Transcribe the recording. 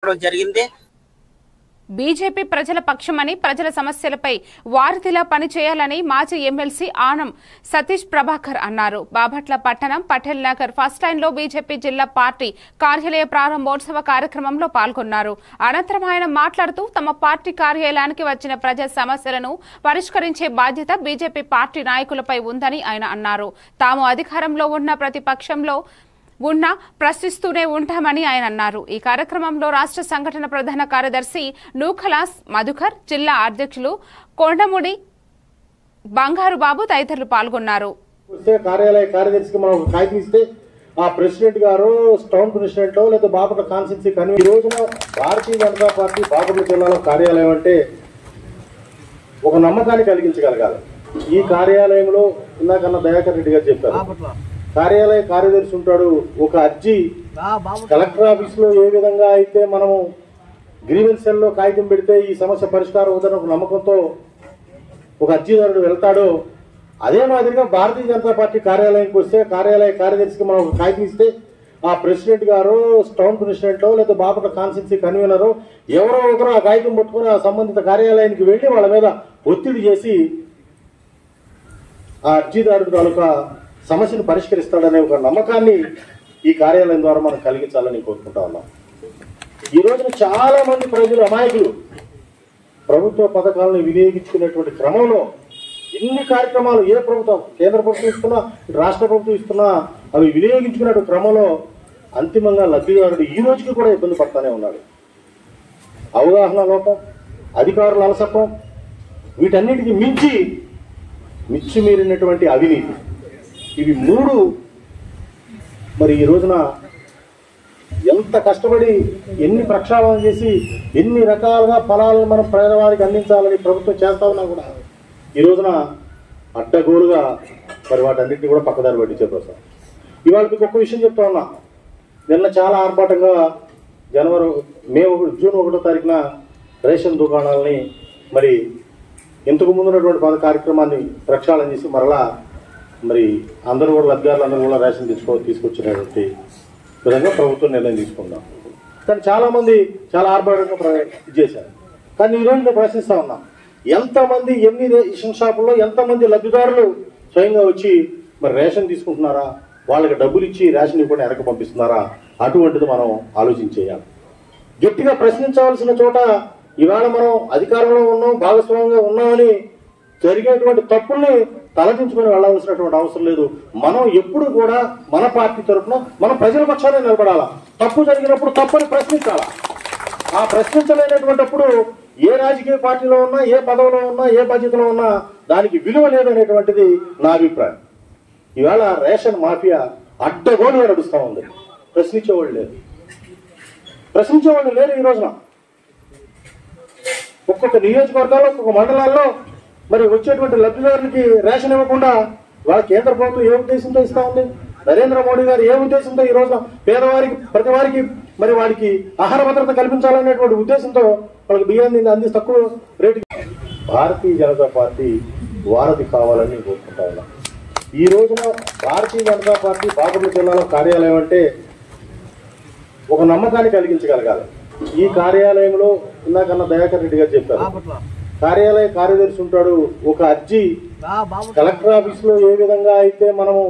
జరిగింది. బీజేపీ ప్రజల పక్షమని, ప్రజల సమస్యలపై వారధిలా పనిచేయాలని మాజీ ఎమ్మెల్సీ ఆనం సతీష్ ప్రభాకర్ అన్నారు. బాపట్ల పట్టణం పటేల్ నగర్ ఫస్ట్ లైన్ లో బీజేపీ జిల్లా పార్టీ కార్యాలయ ప్రారంభోత్సవ కార్యక్రమంలో పాల్గొన్నారు. అనంతరం ఆయన మాట్లాడుతూ తమ పార్టీ కార్యాలయానికి వచ్చిన ప్రజా సమస్యలను పరిష్కరించే బాధ్యత బీజేపీ పార్టీ నాయకులపై ఉందని ఆయన అన్నారు. తాము అధికారంలో ఉన్న ప్రతిపక్షంలో ప్రశ్నిస్తూనే ఉంటామని ఆయన అన్నారు. ఈ కార్యక్రమంలో రాష్ట్ర సంఘటన ప్రధాన కార్యదర్శి నూఖలాస్ మధుకర్, జిల్లా అధ్యక్షులు కొండముడి బంగారు బాబు తదితరులు పాల్గొన్నారు. కార్యాలయ కార్యదర్శికి మనం కాగితం ఇస్తే ఆ ప్రెసిడెంట్ గారు, టౌన్ ప్రెసిడెంట్ లేదా బాపట్ల కాన్స్టిట్యూన్సీ కన్వీనర్, ఈ రోజున భారతీయ జనతా పార్టీ బాపట్ల జిల్లాలో కార్యాలయం అంటే ఒక నమ్మకాన్ని కలిగించగలగాలి. ఈ కార్యాలయంలో ఇందాకన్నా దయాకర్ రెడ్డి గారు చెప్పారు, కార్యాలయ కార్యదర్శి ఉంటాడు. ఒక అర్జీ కలెక్టర్ ఆఫీస్ లో ఏ విధంగా అయితే మనము గ్రీవెన్స్ సెల్ లో కాగితం పెడితే ఈ సమస్య పరిష్కారం అవుతుందని ఒక నమ్మకంతో ఒక అర్జీదారుడు వెళ్తాడో, అదే మాదిరిగా భారతీయ జనతా పార్టీ కార్యాలయానికి వస్తే కార్యాలయ కార్యదర్శికి మనం ఒక కాగితం ఇస్తే ఆ ప్రెసిడెంట్ గారు, టౌన్ ప్రెసిడెంట్ లేదా బాపట్ల కాన్స్టిట్యూన్సీ కన్వీనర్ ఎవరో ఒకరు ఆ కాగితం పట్టుకుని ఆ సంబంధిత కార్యాలయానికి వెళ్లి వాళ్ళ మీద ఒత్తిడి చేసి ఆ అర్జీదారుడు తాలూకా సమస్యను పరిష్కరిస్తాడనే ఒక నమ్మకాన్ని ఈ కార్యాలయం ద్వారా మనం కలిగించాలని కోరుకుంటా ఉన్నాం. ఈ రోజున చాలా మంది ప్రజలు అమాయకులు ప్రభుత్వ పథకాలను వినియోగించుకునేటువంటి క్రమంలో ఎన్ని కార్యక్రమాలు ఏ ప్రభుత్వం, కేంద్ర ప్రభుత్వం ఇస్తున్నా, రాష్ట్ర ప్రభుత్వం ఇస్తున్నా, అవి వినియోగించుకునే క్రమంలో అంతిమంగా లబ్ధిదారుడు ఈ రోజుకి కూడా ఇబ్బంది పడుతూనే ఉన్నాడు. అవగాహన లోపం, అధికారుల అలసత్వం, వీటన్నిటికీ మిచ్చిమీరినటువంటి అవినీతి, ఇవి మూడు మరి ఈ రోజున ఎంత కష్టపడి ఎన్ని ప్రక్షాళన చేసి ఎన్ని రకాలుగా ఫలాలను మనం పేదవారికి అందించాలని ప్రభుత్వం చేస్తా ఉన్నా కూడా ఈ రోజున అడ్డగోలుగా మరి వాటన్నింటినీ కూడా పక్కదారి పట్టించే ప్రశ్న. ఇవాళ మీకు ఒక్క విషయం చెప్తా ఉన్నా, నిన్న చాలా ఆర్భాటంగా జూన్ 1వ తారీఖున రేషన్ దుకాణాలని మరి ఇంతకు ముందున్నటువంటి పద కార్యక్రమాన్ని ప్రక్షాళన చేసి మరలా మరి అందరూ కూడా లబ్ధిదారులందరూ కూడా రేషన్ తీసుకొచ్చినటువంటి విధంగా ప్రభుత్వం నిర్ణయం తీసుకుందాం. కానీ చాలామంది చాలా ఆర్భాటంగా చేశారు. కానీ ఈరోజు నేను ప్రశ్నిస్తా ఉన్నా, ఎంతమంది ఎన్ని రేషన్ షాపుల్లో ఎంతమంది లబ్ధిదారులు స్వయంగా వచ్చి మరి రేషన్ తీసుకుంటున్నారా, వాళ్ళకి డబ్బులు ఇచ్చి రేషన్ ఇవ్వకుండా వెనక పంపిస్తున్నారా, అటువంటిది మనం ఆలోచించేయాలి. గట్టిగా ప్రశ్నించవలసిన చోట ఇవాళ మనం అధికారంలో ఉన్నాం, భాగస్వామ్యంగా ఉన్నామని జరిగేటువంటి తప్పుల్ని తలదించుకొని వెళ్ళవలసినటువంటి అవసరం లేదు. మనం ఎప్పుడు కూడా మన పార్టీ తరఫున మన ప్రజల పక్షానే నిలబడాలా. తప్పు జరిగినప్పుడు తప్పని ప్రశ్నించాలా. ఆ ప్రశ్నించలేనటువంటిప్పుడు ఏ రాజకీయ పార్టీలో ఉన్నా, ఏ పదవిలో ఉన్నా, ఏ బాధ్యతలో ఉన్నా దానికి విలువ లేదనేటువంటిది నా అభిప్రాయం. ఇవాళ రేషన్ మాఫియా అడ్డగోలుగా నడుస్తూ ఉంది. ప్రశ్నించేవాళ్ళు లేరు. ఈ రోజున ఒక్కొక్క నియోజకవర్గాల్లో, ఒక్కొక్క మండలాల్లో మరి వచ్చేటువంటి లబ్ధిదారులకి రేషన్ ఇవ్వకుండా వాళ్ళ కేంద్ర ప్రభుత్వం ఏ ఉద్దేశంతో ఇస్తా ఉంది, నరేంద్ర మోడీ గారు ఏ ఉద్దేశంతో ఈ రోజున పేదవారికి, ప్రతి వారికి మరి వారికి ఆహార భద్రత కల్పించాలనేటువంటి ఉద్దేశంతో వాళ్ళకి బియ్యాన్ని అందించి తక్కువ రేటు. భారతీయ జనతా పార్టీ వారధి కావాలని కోరుకుంటా ఉన్నాం. ఈ రోజున భారతీయ జనతా పార్టీ బాపట్ల జిల్లాలో కార్యాలయం అంటే ఒక నమ్మకాన్ని కలిగించగలగాలి. ఈ కార్యాలయంలో ఇందాకన్నా దయాకర్ రెడ్డి గారు చెప్పారు, కార్యాలయ కార్యదర్శి ఉంటాడు. ఒక అర్జీ కలెక్టర్ ఆఫీస్ లో ఏ విధంగా అయితే మనము